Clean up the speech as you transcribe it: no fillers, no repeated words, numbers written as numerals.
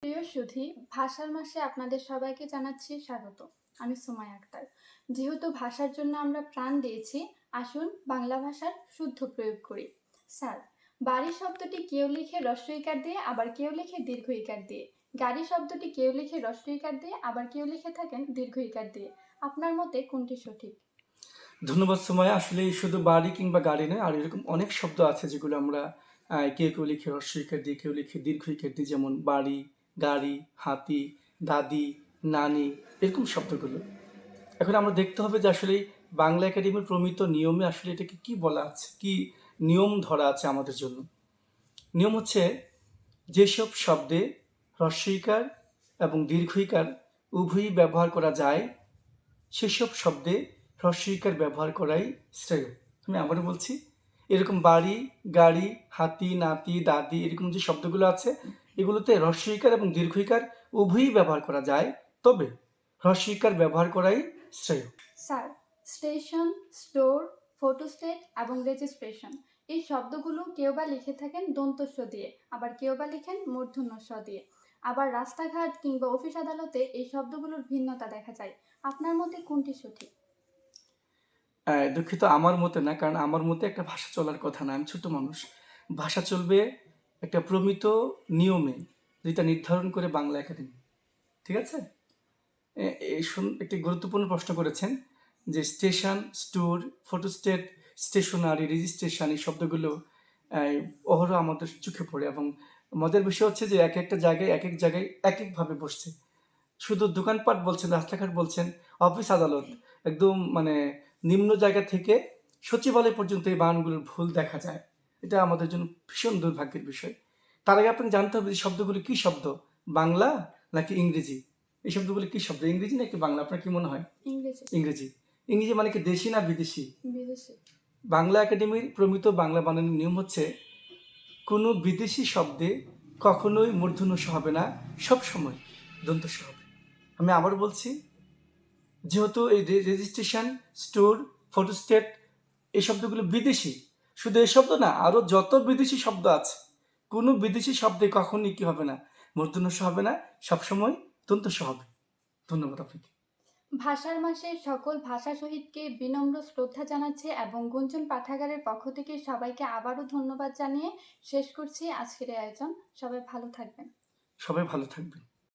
প্রিয় সুধী, ভাষার মাসে আপনাদের সবাইকে জানাচ্ছি স্বাগত। আমি সুমাইয়া আক্তার। যেহেতু ভাষার জন্য আমরা প্রাণ দিয়েছি, আসুন বাংলা ভাষার শুদ্ধ প্রয়োগ করি। স্যার, বাড়ি শব্দটি কেউ লিখে হ্রস্ব ইকার দিয়ে, আবার কেউ লিখে দীর্ঘ ইকার দিয়ে। গাড়ি শব্দটি কেউ লিখে হ্রস্ব ইকার দিয়ে, আবার কেউ লিখে থাকেন দীর্ঘ ইকার দিয়ে। আপনার মতে কোনটি সঠিক? ধন্যবাদ সুমাইয়া। আসলে শুধু বাড়ি কিংবা গাড়ি নয়, আর এরকম অনেক শব্দ আছে যেগুলো আমরা কেউ কেউ লিখে হ্রস্ব ইকার দিয়ে, কেউ লিখে দীর্ঘ ইকার দিয়ে, যেমন বাড়ি, গাড়ি, হাতি, দাদি, নানি, এরকম শব্দগুলো। এখন আমরা দেখতে হবে যে আসলে বাংলা একাডেমির প্রমিত নিয়মে আসলে এটাকে কি বলা আছে, কি নিয়ম ধরা আছে আমাদের জন্য। নিয়ম হচ্ছে, যেসব শব্দে হ্রস্ব ইকার এবং দীর্ঘ ইকার উভয়ই ব্যবহার করা যায়, সেসব শব্দে হ্রস্ব ইকার ব্যবহার করাই শ্রেয়। আমি আবারও বলছি, এরকম বাড়ি, গাড়ি, হাতি, নাতি, দাদি, এরকম যে শব্দগুলো আছে, এগুলোতে হ্রস্ব ইকার এবং দীর্ঘ ইকার উভয়ই ব্যবহার করা যায়, তবে হ্রস্ব ইকার ব্যবহার করাই শ্রেয়। স্যার, স্টেশন, স্টোর, ফটোস্টেট এবং রেজিস্ট্রেশন এই শব্দগুলো কেউ বা লিখে থাকেন দন্ত স দিয়ে, আবার কেউ বা লিখেন মূর্ধন্য স দিয়ে। আবার রাস্তাঘাট কিংবা অফিস আদালতে এই শব্দগুলোর ভিন্নতা দেখা যায়। আপনার মতে কোনটি সঠিক? দুঃখিত, আমার মতে না, কারণ আমার মতে একটা ভাষা চলার কথা না। আমি ছোট মানুষ। ভাষা চলবে একটা প্রমিত নিয়মে, যেটা নির্ধারণ করে বাংলা একাডেমি। ঠিক আছে? একটি গুরুত্বপূর্ণ প্রশ্ন করেছেন যে station, store, photostat, stationery, registration, এই শব্দগুলো অহরহ আমাদের চোখে পড়ে, এবং মজার বিষয় হচ্ছে যে এক একটা জায়গায় এক এক জায়গায় এক একভাবে বসছে। শুধু দোকানপাট বলছেন, রাস্তাঘাট বলছেন, অফিস আদালত, একদম মানে নিম্ন জায়গা থেকে সচিবালয় পর্যন্ত এই বানানগুলোর ভুল দেখা যায়। এটা আমাদের জন্য ভীষণ দুর্ভাগ্যের বিষয়। তার আগে আপনাকে জানতে হবে যে শব্দগুলো কী শব্দ, বাংলা নাকি ইংরেজি। এই শব্দগুলো কী শব্দ, ইংরেজি নাকি বাংলা, আপনার কি মনে হয়? ইংরেজি। ইংরেজি। ইংরেজি মানে কি দেশি না বিদেশি? বিদেশি। বাংলা একাডেমির প্রমিত বাংলা বানানের নিয়ম হচ্ছে, কোনো বিদেশি শব্দে কখনোই মূর্ধন্য ষ হবে না, সবসময় দন্ত স হবে। আমি আবার বলছি, যেহেতু এই রেজিস্ট্রেশন, স্টোর, ফটোস্টেট, এই শব্দগুলো বিদেশি, শুধু এই শব্দ না, আরও যত বিদেশি শব্দ আছে, কোনো বিদেশি শব্দে কখনই কি হবে না, মূর্ধন্য ষ হবে না, সবসময় দন্ত স হবে। ধন্যবাদ আপনাকে। ভাষার মাসে সকল ভাষা শহীদকে বিনম্র শ্রদ্ধা জানাচ্ছে এবং গুঞ্জন পাঠাগারের পক্ষ থেকে সবাইকে আবারও ধন্যবাদ জানিয়ে শেষ করছি আজকের এই আয়োজন। সবাই ভালো থাকবেন। সবাই ভালো থাকবেন।